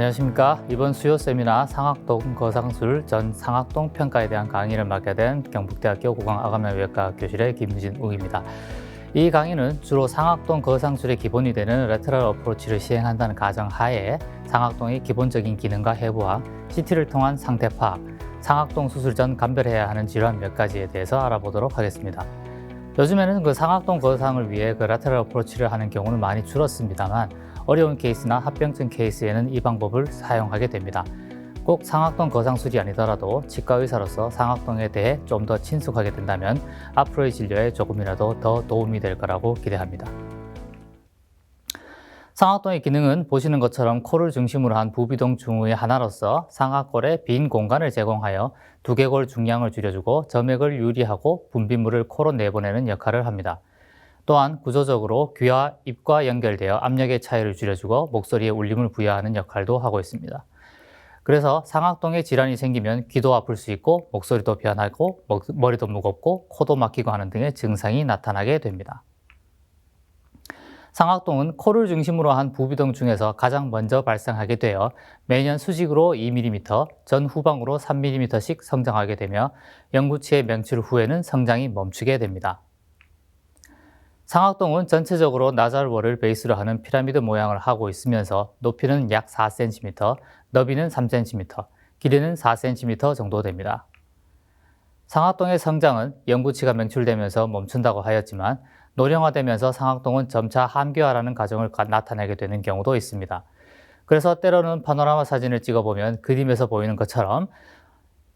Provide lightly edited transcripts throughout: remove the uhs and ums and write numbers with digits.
안녕하십니까. 이번 수요 세미나 상악동 거상술 전 상악동 평가에 대한 강의를 맡게 된 경북대학교 구강아감면외과 교실의 김진욱입니다. 이 강의는 주로 상악동 거상술의 기본이 되는 레터럴 어프로치를 시행한다는 가정하에 상악동의 기본적인 기능과 해부와 CT를 통한 상태 파악, 상악동 수술 전 감별해야 하는 질환 몇 가지에 대해서 알아보도록 하겠습니다. 요즘에는 상악동 거상을 위해 레터럴 어프로치를 하는 경우는 많이 줄었습니다만 어려운 케이스나 합병증 케이스에는 이 방법을 사용하게 됩니다. 꼭 상악동 거상술이 아니더라도 치과 의사로서 상악동에 대해 좀 더 친숙하게 된다면 앞으로의 진료에 조금이라도 더 도움이 될 거라고 기대합니다. 상악동의 기능은 보시는 것처럼 코를 중심으로 한 부비동 중의 하나로서 상악골에 빈 공간을 제공하여 두개골 중량을 줄여주고 점액을 유리하고 분비물을 코로 내보내는 역할을 합니다. 또한 구조적으로 귀와 입과 연결되어 압력의 차이를 줄여주고 목소리에 울림을 부여하는 역할도 하고 있습니다. 그래서 상악동에 질환이 생기면 귀도 아플 수 있고 목소리도 변하고 머리도 무겁고 코도 막히고 하는 등의 증상이 나타나게 됩니다. 상악동은 코를 중심으로 한 부비동 중에서 가장 먼저 발생하게 되어 매년 수직으로 2mm, 전후방으로 3mm씩 성장하게 되며 영구치의 명출 후에는 성장이 멈추게 됩니다. 상악동은 전체적으로 나잘월을 베이스로 하는 피라미드 모양을 하고 있으면서 높이는 약 4cm, 너비는 3cm, 길이는 4cm 정도 됩니다. 상악동의 성장은 영구치가 명출되면서 멈춘다고 하였지만 노령화되면서 상악동은 점차 함교화라는 과정을 나타내게 되는 경우도 있습니다. 그래서 때로는 파노라마 사진을 찍어보면 그림에서 보이는 것처럼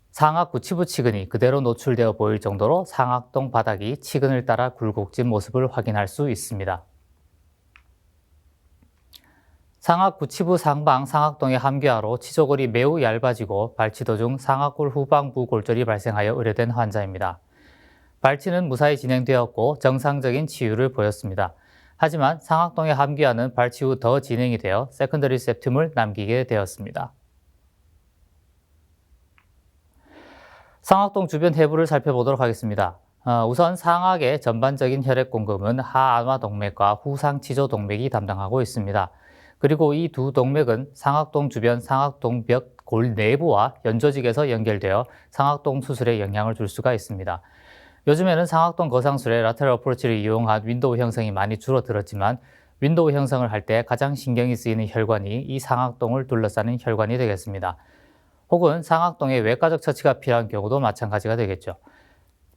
상악 구치부 치근이 그대로 노출되어 보일 정도로 상악동 바닥이 치근을 따라 굴곡진 모습을 확인할 수 있습니다. 상악 구치부 상방 상악동의 함교화로 치조골이 매우 얇아지고 발치 도중 상악골 후방부 골절이 발생하여 의뢰된 환자입니다. 발치는 무사히 진행되었고 정상적인 치유를 보였습니다. 하지만 상악동의 함교화는 발치 후 더 진행이 되어 세컨더리 septum을 남기게 되었습니다. 상악동 주변 해부를 살펴보도록 하겠습니다. 우선 상악의 전반적인 혈액 공급은 하안화 동맥과 후상 치조 동맥이 담당하고 있습니다. 그리고 이 두 동맥은 상악동 주변 상악동벽 골 내부와 연조직에서 연결되어 상악동 수술에 영향을 줄 수가 있습니다. 요즘에는 상악동 거상술에 라테럴 어프로치를 이용한 윈도우 형성이 많이 줄어들었지만 윈도우 형성을 할 때 가장 신경이 쓰이는 혈관이 이 상악동을 둘러싸는 혈관이 되겠습니다. 혹은 상악동에 외과적 처치가 필요한 경우도 마찬가지가 되겠죠.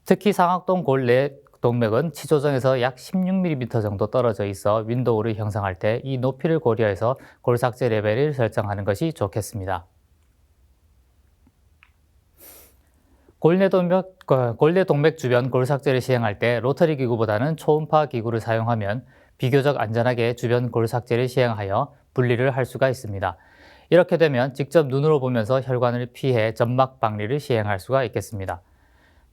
특히 상악동 골 내 동맥은 치조정에서 약 16mm 정도 떨어져 있어 윈도우를 형성할 때 이 높이를 고려해서 골 삭제 레벨을 설정하는 것이 좋겠습니다. 골내 동맥 주변 골 삭제를 시행할 때 로터리 기구보다는 초음파 기구를 사용하면 비교적 안전하게 주변 골 삭제를 시행하여 분리를 할 수가 있습니다. 이렇게 되면 직접 눈으로 보면서 혈관을 피해 점막 박리를 시행할 수가 있겠습니다.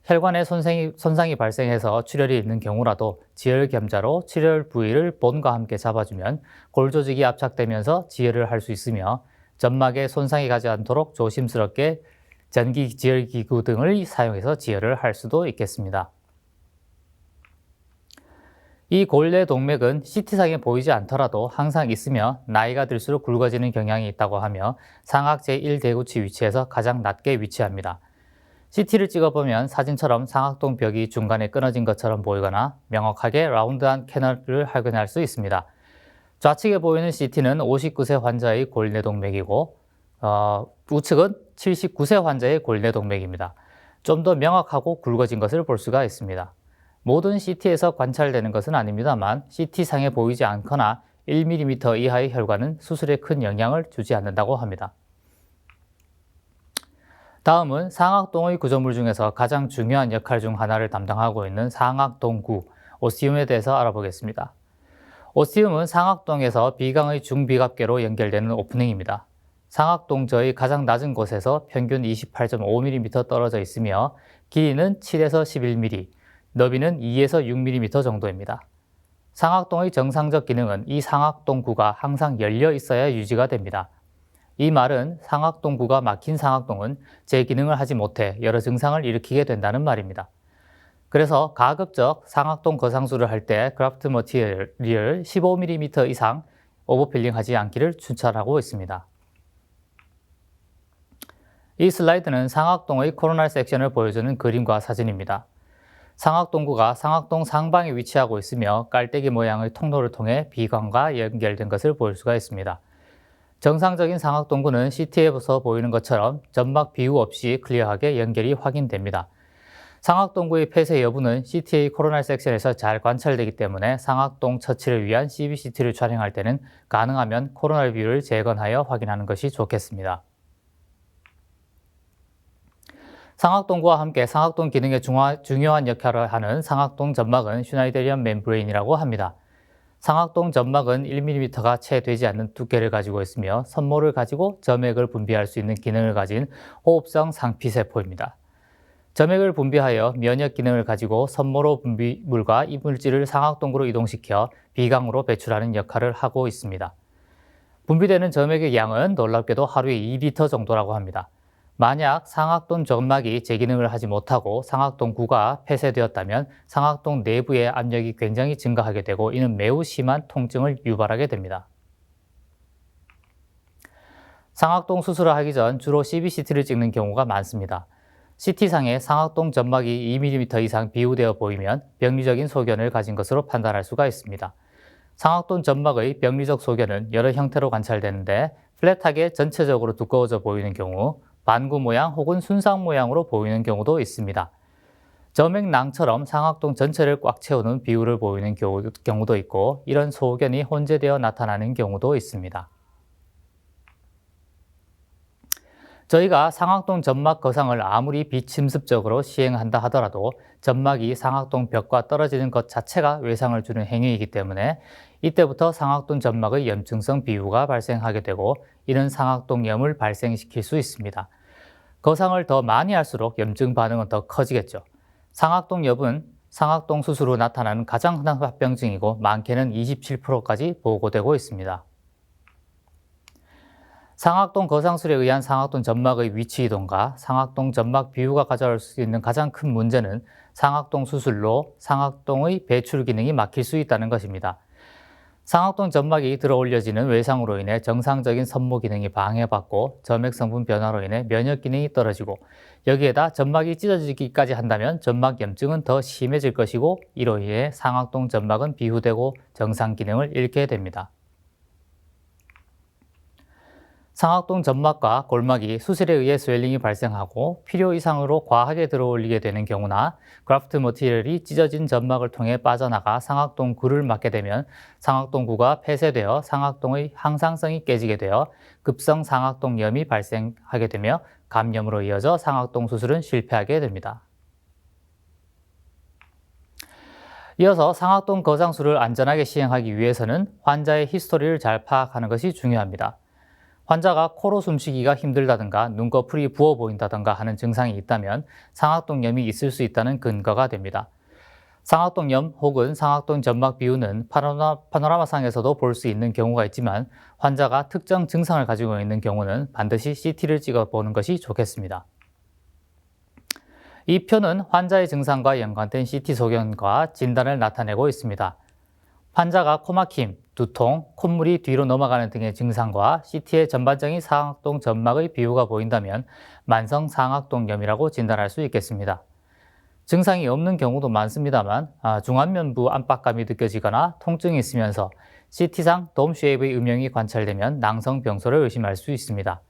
혈관에 손상이 발생해서 출혈이 있는 경우라도 지혈 겸자로 출혈 부위를 본과 함께 잡아주면 골 조직이 압착되면서 지혈을 할 수 있으며 점막에 손상이 가지 않도록 조심스럽게 전기 지혈 기구 등을 사용해서 지혈을 할 수도 있겠습니다. 이 골내 동맥은 CT상에 보이지 않더라도 항상 있으며 나이가 들수록 굵어지는 경향이 있다고 하며 상악 제1대구치 위치에서 가장 낮게 위치합니다. CT를 찍어보면 사진처럼 상악동 벽이 중간에 끊어진 것처럼 보이거나 명확하게 라운드한 캐널을 확인할 수 있습니다. 좌측에 보이는 CT는 59세 환자의 골내 동맥이고 우측은 79세 환자의 골내 동맥입니다. 좀 더 명확하고 굵어진 것을 볼 수가 있습니다. 모든 CT에서 관찰되는 것은 아닙니다만 CT상에 보이지 않거나 1mm 이하의 혈관은 수술에 큰 영향을 주지 않는다고 합니다. 다음은 상악동의 구조물 중에서 가장 중요한 역할 중 하나를 담당하고 있는 상악동구, 오스티움에 대해서 알아보겠습니다. 오스티움은 상악동에서 비강의 중비갑계로 연결되는 오프닝입니다. 상악동저의 가장 낮은 곳에서 평균 28.5mm 떨어져 있으며 길이는 7에서 11mm, 너비는 2에서 6mm 정도입니다. 상악동의 정상적 기능은 이 상악동구가 항상 열려 있어야 유지가 됩니다. 이 말은 상악동구가 막힌 상악동은 제 기능을 하지 못해 여러 증상을 일으키게 된다는 말입니다. 그래서 가급적 상악동 거상술을 할 때 그래프트 머티리얼을 15mm 이상 오버필링하지 않기를 추천하고 있습니다. 이 슬라이드는 상악동의 코로나 섹션을 보여주는 그림과 사진입니다. 상악동구가 상악동 상방에 위치하고 있으며 깔때기 모양의 통로를 통해 비관과 연결된 것을 볼 수가 있습니다. 정상적인 상악동구는 CT에서 보이는 것처럼 점막 비우 없이 클리어하게 연결이 확인됩니다. 상악동구의 폐쇄 여부는 CTA 코로나 섹션에서 잘 관찰되기 때문에 상악동 처치를 위한 CBCT를 촬영할 때는 가능하면 코로나 뷰를 재건하여 확인하는 것이 좋겠습니다. 상악동구와 함께 상악동 기능에 중요한 역할을 하는 상악동 점막은 슈나이데리안 멤브레인이라고 합니다. 상악동 점막은 1mm가 채 되지 않는 두께를 가지고 있으며 선모를 가지고 점액을 분비할 수 있는 기능을 가진 호흡성 상피세포입니다. 점액을 분비하여 면역 기능을 가지고 선모로 분비물과 이물질을 상악동구로 이동시켜 비강으로 배출하는 역할을 하고 있습니다. 분비되는 점액의 양은 놀랍게도 하루에 2리터 정도라고 합니다. 만약 상악동 점막이 제 기능을 하지 못하고 상악동구가 폐쇄되었다면 상악동 내부의 압력이 굉장히 증가하게 되고 이는 매우 심한 통증을 유발하게 됩니다. 상악동 수술을 하기 전 주로 CBCT를 찍는 경우가 많습니다. CT상에 상악동 점막이 2mm 이상 비우되어 보이면 병리적인 소견을 가진 것으로 판단할 수가 있습니다. 상악동 점막의 병리적 소견은 여러 형태로 관찰되는데 플랫하게 전체적으로 두꺼워져 보이는 경우, 반구 모양 혹은 순상 모양으로 보이는 경우도 있습니다. 점액낭처럼 상악동 전체를 꽉 채우는 비율을 보이는 경우도 있고 이런 소견이 혼재되어 나타나는 경우도 있습니다. 저희가 상악동 점막 거상을 아무리 비침습적으로 시행한다 하더라도 점막이 상악동 벽과 떨어지는 것 자체가 외상을 주는 행위이기 때문에 이때부터 상악동 점막의 염증성 비우가 발생하게 되고 이는 상악동염을 발생시킬 수 있습니다. 거상을 더 많이 할수록 염증 반응은 더 커지겠죠. 상악동염은 상악동 수술 후 나타나는 가장 흔한 합병증이고 많게는 27%까지 보고되고 있습니다. 상악동 거상술에 의한 상악동 점막의 위치 이동과 상악동 점막 비우가 가져올 수 있는 가장 큰 문제는 상악동 수술로 상악동의 배출 기능이 막힐 수 있다는 것입니다. 상악동 점막이 들어올려지는 외상으로 인해 정상적인 선모 기능이 방해받고 점액 성분 변화로 인해 면역 기능이 떨어지고 여기에다 점막이 찢어지기까지 한다면 점막 염증은 더 심해질 것이고 이로 인해 상악동 점막은 비후되고 정상 기능을 잃게 됩니다. 상악동 점막과 골막이 수술에 의해 스웰링이 발생하고 필요 이상으로 과하게 들어올리게 되는 경우나 그래프트 머티리얼이 찢어진 점막을 통해 빠져나가 상악동구를 막게 되면 상악동구가 폐쇄되어 상악동의 항상성이 깨지게 되어 급성 상악동염이 발생하게 되며 감염으로 이어져 상악동 수술은 실패하게 됩니다. 이어서 상악동 거상술을 안전하게 시행하기 위해서는 환자의 히스토리를 잘 파악하는 것이 중요합니다. 환자가 코로 숨쉬기가 힘들다든가 눈꺼풀이 부어 보인다든가 하는 증상이 있다면 상악동염이 있을 수 있다는 근거가 됩니다. 상악동염 혹은 상악동 점막 비우는 파노라마상에서도 볼 수 있는 경우가 있지만 환자가 특정 증상을 가지고 있는 경우는 반드시 CT를 찍어보는 것이 좋겠습니다. 이 표는 환자의 증상과 연관된 CT 소견과 진단을 나타내고 있습니다. 환자가 코막힘, 두통, 콧물이 뒤로 넘어가는 등의 증상과 CT의 전반적인 상악동 점막의 비우가 보인다면 만성 상악동염이라고 진단할 수 있겠습니다. 증상이 없는 경우도 많습니다만 중안면부 압박감이 느껴지거나 통증이 있으면서 CT상 돔 쉐입의 음영이 관찰되면 낭성병소를 의심할 수 있습니다.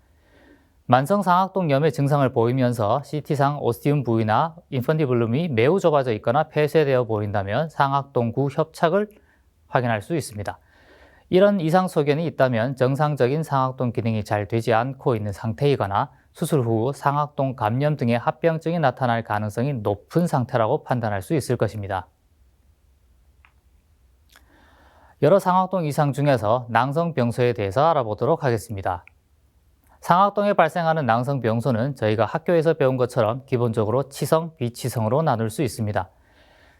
만성 상악동염의 증상을 보이면서 CT상 오스티움 부위나 인펀디블룸이 매우 좁아져 있거나 폐쇄되어 보인다면 상악동구 협착을 확인할 수 있습니다. 이런 이상 소견이 있다면 정상적인 상악동 기능이 잘 되지 않고 있는 상태이거나 수술 후 상악동 감염 등의 합병증이 나타날 가능성이 높은 상태라고 판단할 수 있을 것입니다. 여러 상악동 이상 중에서 낭성병소에 대해서 알아보도록 하겠습니다. 상악동에 발생하는 낭성병소는 저희가 학교에서 배운 것처럼 기본적으로 치성, 비치성으로 나눌 수 있습니다.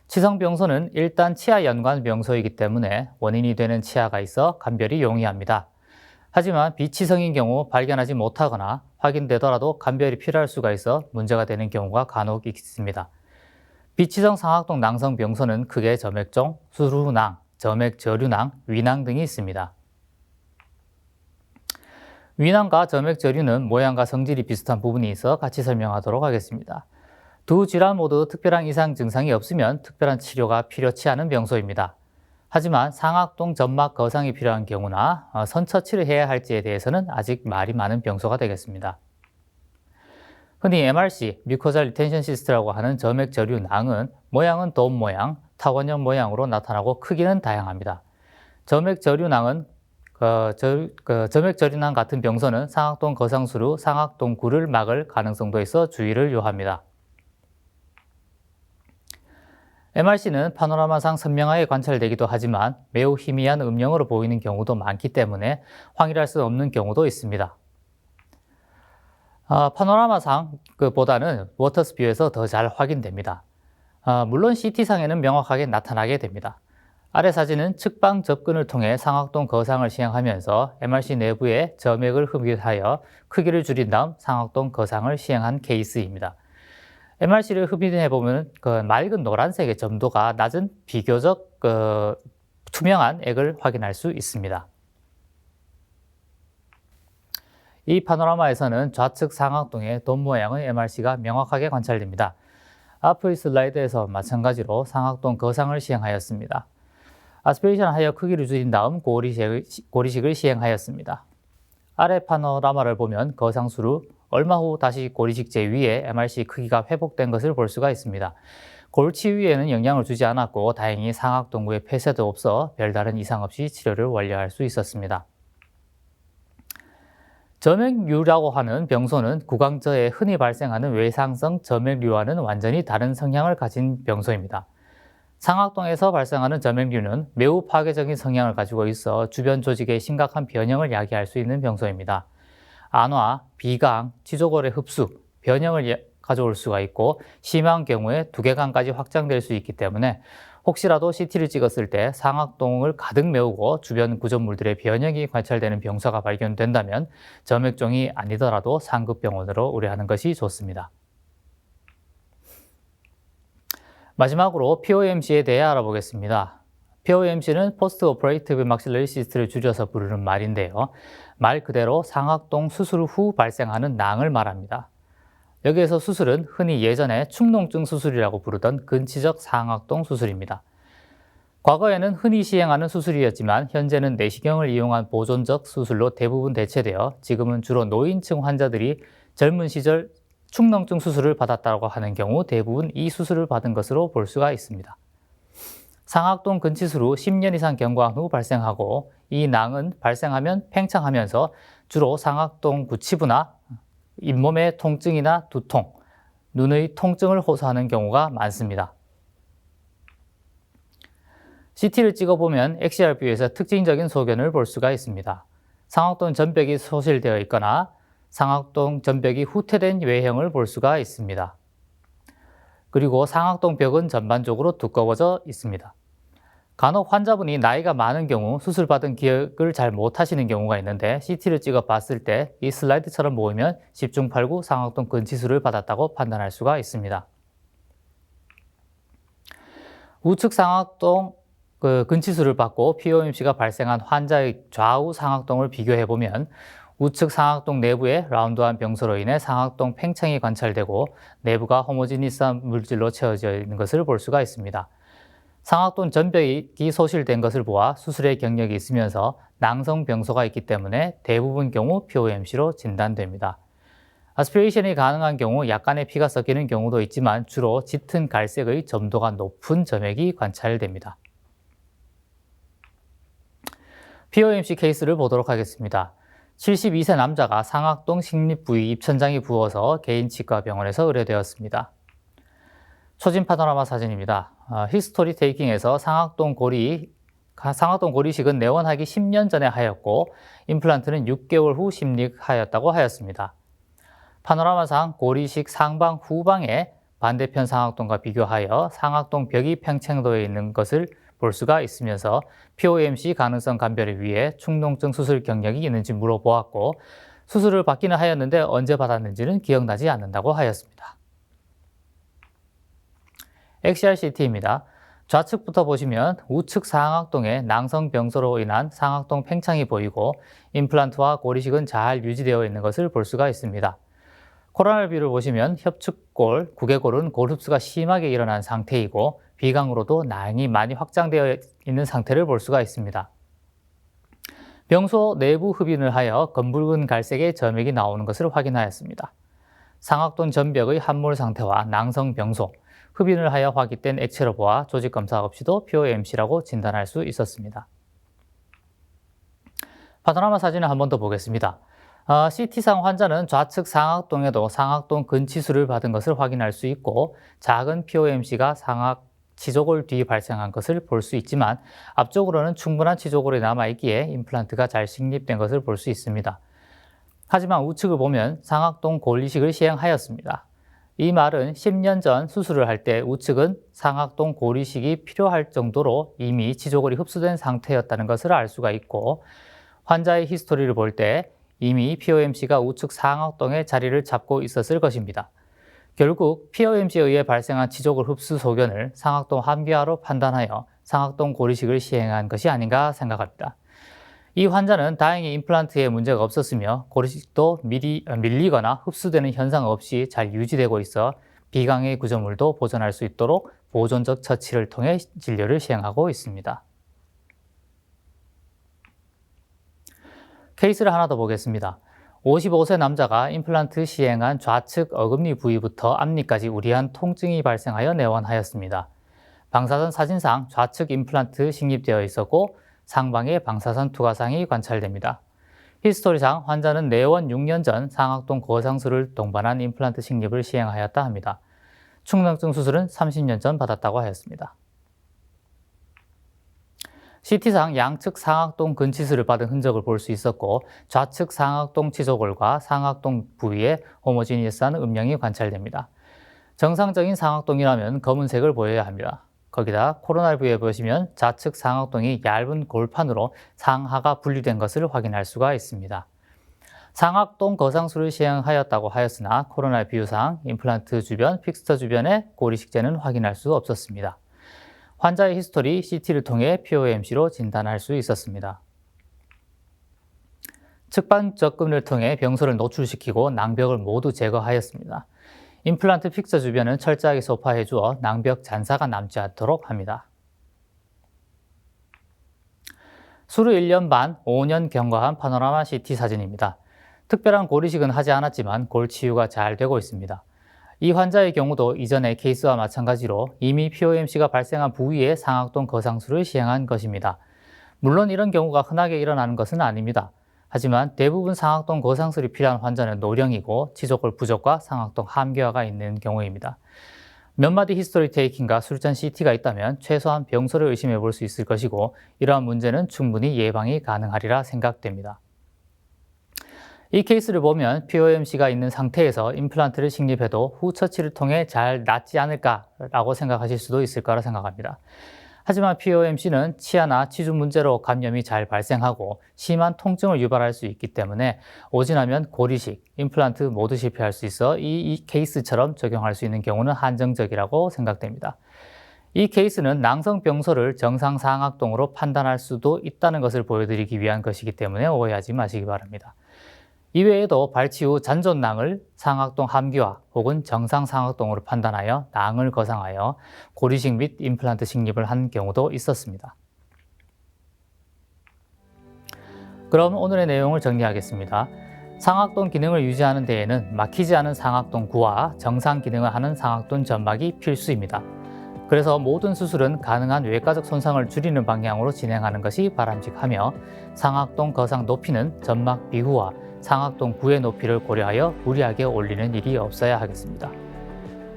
치성병소는 일단 치아 연관 병소이기 때문에 원인이 되는 치아가 있어 감별이 용이합니다. 하지만 비치성인 경우 발견하지 못하거나 확인되더라도 감별이 필요할 수가 있어 문제가 되는 경우가 간혹 있습니다. 비치성 상악동 낭성병소는 크게 점액종, 수루낭, 점액저류낭, 위낭 등이 있습니다. 위낭과 점액저류는 모양과 성질이 비슷한 부분이 있어 같이 설명하도록 하겠습니다. 두 질환 모두 특별한 이상 증상이 없으면 특별한 치료가 필요치 않은 병소입니다. 하지만 상악동 점막 거상이 필요한 경우나 선처치를 해야 할지에 대해서는 아직 말이 많은 병소가 되겠습니다. 흔히 MRC, 뮤코잘 리텐션 시스트라고 하는 점액저류 낭은 모양은 돔 모양, 타원형 모양으로 나타나고 크기는 다양합니다. 점액저류낭은 점액저류낭 같은 병소는 상악동 거상수로 상악동굴을 막을 가능성도 있어 주의를 요합니다. MRC는 파노라마상 선명하게 관찰되기도 하지만 매우 희미한 음영으로 보이는 경우도 많기 때문에 확인할 수 없는 경우도 있습니다. 파노라마상 보다는 워터스뷰에서 더 잘 확인됩니다. 물론 CT상에는 명확하게 나타나게 됩니다. 아래 사진은 측방 접근을 통해 상악동 거상을 시행하면서 MRC 내부에 점액을 흡입하여 크기를 줄인 다음 상악동 거상을 시행한 케이스입니다. MRC를 흡입해보면 맑은 노란색의 점도가 낮은 비교적 투명한 액을 확인할 수 있습니다. 이 파노라마에서는 좌측 상악동의 돔 모양의 MRC가 명확하게 관찰됩니다. 앞의 슬라이드에서 마찬가지로 상악동 거상을 시행하였습니다. 아스피레이션하여 크기를 줄인 다음 고리식을 시행하였습니다. 아래 파노라마를 보면 거상수로 얼마 후 다시 고리식제 위에 MRC 크기가 회복된 것을 볼 수가 있습니다. 골치 위에는 영향을 주지 않았고 다행히 상악동부에 폐쇄도 없어 별다른 이상 없이 치료를 완료할 수 있었습니다. 점액류라고 하는 병소는 구강저에 흔히 발생하는 외상성 점액류와는 완전히 다른 성향을 가진 병소입니다. 상악동에서 발생하는 점액류는 매우 파괴적인 성향을 가지고 있어 주변 조직에 심각한 변형을 야기할 수 있는 병소입니다. 안화, 비강, 치조골의 흡수, 변형을 가져올 수가 있고 심한 경우에 두개강까지 확장될 수 있기 때문에 혹시라도 CT를 찍었을 때 상악동을 가득 메우고 주변 구조물들의 변형이 관찰되는 병소가 발견된다면 점액종이 아니더라도 상급병원으로 의뢰하는 것이 좋습니다. 마지막으로 POMC에 대해 알아보겠습니다. POMC는 포스트 오퍼레이티브 막실러리 시스트를 줄여서 부르는 말인데요. 말 그대로 상악동 수술 후 발생하는 낭을 말합니다. 여기에서 수술은 흔히 예전에 축농증 수술이라고 부르던 근치적 상악동 수술입니다. 과거에는 흔히 시행하는 수술이었지만 현재는 내시경을 이용한 보존적 수술로 대부분 대체되어 지금은 주로 노인층 환자들이 젊은 시절 축농증 수술을 받았다고 하는 경우 대부분 이 수술을 받은 것으로 볼 수가 있습니다. 상악동 근치술 후 10년 이상 경과한 후 발생하고 이 낭은 발생하면 팽창하면서 주로 상악동 구치부나 잇몸의 통증이나 두통, 눈의 통증을 호소하는 경우가 많습니다. CT를 찍어보면 XRV에서 특징적인 소견을 볼 수가 있습니다. 상악동 전벽이 소실되어 있거나 상악동 전벽이 후퇴된 외형을 볼 수가 있습니다. 그리고 상악동 벽은 전반적으로 두꺼워져 있습니다. 간혹 환자분이 나이가 많은 경우 수술받은 기억을 잘 못하시는 경우가 있는데 CT를 찍어 봤을 때 이 슬라이드처럼 보이면 10중 8구 상악동 근치술을 받았다고 판단할 수가 있습니다. 우측 상악동 근치술을 받고 POMC가 발생한 환자의 좌우 상악동을 비교해보면 우측 상악동 내부에 라운드한 병소로 인해 상악동 팽창이 관찰되고 내부가 호모지니스한 물질로 채워져 있는 것을 볼 수가 있습니다. 상악동 전벽이 소실된 것을 보아 수술의 경력이 있으면서 낭성 병소가 있기 때문에 대부분 경우 POMC로 진단됩니다. 아스피레이션이 가능한 경우 약간의 피가 섞이는 경우도 있지만 주로 짙은 갈색의 점도가 높은 점액이 관찰됩니다. POMC 케이스를 보도록 하겠습니다. 72세 남자가 상악동 식립 부위 입천장이 부어서 개인치과 병원에서 의뢰되었습니다. 초진 파노라마 사진입니다. 히스토리 테이킹에서 상악동 고리식은 내원하기 10년 전에 하였고 임플란트는 6개월 후 심릭하였다고 하였습니다. 파노라마상 고리식 상방 후방에 반대편 상악동과 비교하여 상악동 벽이 팽창도에 있는 것을 볼 수가 있으면서 POMC 가능성 감별을 위해 축농증 수술 경력이 있는지 물어보았고 수술을 받기는 하였는데 언제 받았는지는 기억나지 않는다고 하였습니다. XRCT입니다. 좌측부터 보시면 우측 상악동에 낭성병소로 인한 상악동 팽창이 보이고 임플란트와 고리식은 잘 유지되어 있는 것을 볼 수가 있습니다. 코로날 뷰를 보시면 협축골, 구개골은 골 흡수가 심하게 일어난 상태이고 비강으로도 낭이 많이 확장되어 있는 상태를 볼 수가 있습니다. 병소 내부 흡인을 하여 검붉은 갈색의 점액이 나오는 것을 확인하였습니다. 상악동 전벽의 함몰 상태와 낭성 병소, 흡인을 하여 확인된 액체로 보아 조직 검사 없이도 POMC라고 진단할 수 있었습니다. 파노라마 사진을 한 번 더 보겠습니다. CT상 환자는 좌측 상악동에도 상악동 근치수를 받은 것을 확인할 수 있고 작은 POMC가 상악 치조골 뒤 발생한 것을 볼 수 있지만 앞쪽으로는 충분한 치조골이 남아있기에 임플란트가 잘 식립된 것을 볼 수 있습니다. 하지만 우측을 보면 상악동 골 이식을 시행하였습니다. 이 말은 10년 전 수술을 할 때 우측은 상악동 골 이식이 필요할 정도로 이미 치조골이 흡수된 상태였다는 것을 알 수가 있고 환자의 히스토리를 볼 때 이미 POMC가 우측 상악동에 자리를 잡고 있었을 것입니다. 결국 POMC에 의해 발생한 치조골 흡수 소견을 상악동 함기화로 판단하여 상악동 골 이식을 시행한 것이 아닌가 생각합니다. 이 환자는 다행히 임플란트에 문제가 없었으며 골 이식도 밀리거나 흡수되는 현상 없이 잘 유지되고 있어 비강의 구조물도 보존할 수 있도록 보존적 처치를 통해 진료를 시행하고 있습니다. 케이스를 하나 더 보겠습니다. 55세 남자가 임플란트 시행한 좌측 어금니 부위부터 앞니까지 우리한 통증이 발생하여 내원하였습니다. 방사선 사진상 좌측 임플란트 식립되어 있었고 상방에 방사선 투과상이 관찰됩니다. 히스토리상 환자는 내원 6년 전 상악동 거상술을 동반한 임플란트 식립을 시행하였다 합니다. 축농증 수술은 30년 전 받았다고 하였습니다. CT상 양측 상악동 근치수를 받은 흔적을 볼 수 있었고 좌측 상악동 치조골과 상악동 부위에 호모지니어스한 음영이 관찰됩니다. 정상적인 상악동이라면 검은색을 보여야 합니다. 거기다 코로날 뷰에 보시면 좌측 상악동이 얇은 골판으로 상하가 분리된 것을 확인할 수가 있습니다. 상악동 거상술을 시행하였다고 하였으나 코로날 뷰상 임플란트 주변, 픽스처 주변의 골 이식제는 확인할 수 없었습니다. 환자의 히스토리 CT를 통해 POMC로 진단할 수 있었습니다. 측방 접근을 통해 병소를 노출시키고 낭벽을 모두 제거하였습니다. 임플란트 픽처 주변은 철저하게 소파해 주어 낭벽 잔사가 남지 않도록 합니다. 수료 1년 반, 5년 경과한 파노라마 CT 사진입니다. 특별한 골 이식은 하지 않았지만 골 치유가 잘 되고 있습니다. 이 환자의 경우도 이전의 케이스와 마찬가지로 이미 POMC가 발생한 부위에 상악동 거상술을 시행한 것입니다. 물론 이런 경우가 흔하게 일어나는 것은 아닙니다. 하지만 대부분 상악동 거상술이 필요한 환자는 노령이고 치조골 부족과 상악동 함기화가 있는 경우입니다. 몇 마디 히스토리 테이킹과 술전 CT가 있다면 최소한 병소를 의심해 볼 수 있을 것이고 이러한 문제는 충분히 예방이 가능하리라 생각됩니다. 이 케이스를 보면 POMC가 있는 상태에서 임플란트를 식립해도 후 처치를 통해 잘 낫지 않을까라고 생각하실 수도 있을 거라 생각합니다. 하지만 POMC는 치아나 치주 문제로 감염이 잘 발생하고 심한 통증을 유발할 수 있기 때문에 오진하면 골 이식, 임플란트 모두 실패할 수 있어 이 케이스처럼 적용할 수 있는 경우는 한정적이라고 생각됩니다. 이 케이스는 낭성병소를 정상 상악동으로 판단할 수도 있다는 것을 보여드리기 위한 것이기 때문에 오해하지 마시기 바랍니다. 이외에도 발치 후 잔존낭을 상악동 함기화 혹은 정상 상악동으로 판단하여 낭을 거상하여 골 이식 및 임플란트 식립을 한 경우도 있었습니다. 그럼 오늘의 내용을 정리하겠습니다. 상악동 기능을 유지하는 데에는 막히지 않은 상악동 구와 정상 기능을 하는 상악동 점막이 필수입니다. 그래서 모든 수술은 가능한 외과적 손상을 줄이는 방향으로 진행하는 것이 바람직하며 상악동 거상 높이는 점막 비후와 상악동 구의 높이를 고려하여 무리하게 올리는 일이 없어야 하겠습니다.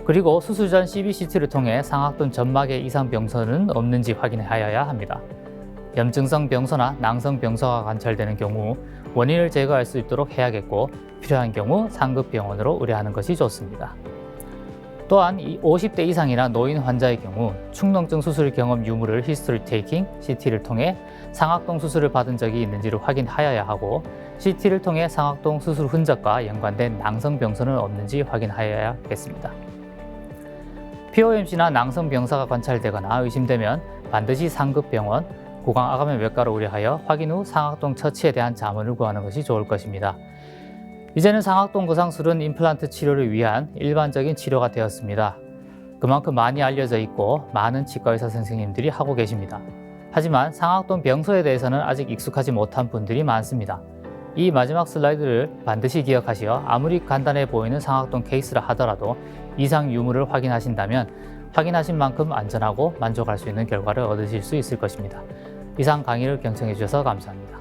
그리고 수술 전 CBCT를 통해 상악동 점막의 이상 병소는 없는지 확인하여야 합니다. 염증성 병소나 낭성 병소가 관찰되는 경우 원인을 제거할 수 있도록 해야겠고 필요한 경우 상급 병원으로 의뢰하는 것이 좋습니다. 또한 50대 이상이나 노인 환자의 경우 축농증 수술 경험 유무를 히스토리 테이킹, CT를 통해 상악동 수술을 받은 적이 있는지를 확인하여야 하고 CT를 통해 상악동 수술 흔적과 연관된 낭성 병소는 없는지 확인하여야겠습니다. POMC나 낭성 병사가 관찰되거나 의심되면 반드시 상급 병원, 구강 아가면 외과로 의뢰하여 확인 후 상악동 처치에 대한 자문을 구하는 것이 좋을 것입니다. 이제는 상악동 거상술은 임플란트 치료를 위한 일반적인 치료가 되었습니다. 그만큼 많이 알려져 있고 많은 치과 의사 선생님들이 하고 계십니다. 하지만 상악동 병소에 대해서는 아직 익숙하지 못한 분들이 많습니다. 이 마지막 슬라이드를 반드시 기억하시어 아무리 간단해 보이는 상악동 케이스라 하더라도 이상 유무를 확인하신다면 확인하신 만큼 안전하고 만족할 수 있는 결과를 얻으실 수 있을 것입니다. 이상 강의를 경청해 주셔서 감사합니다.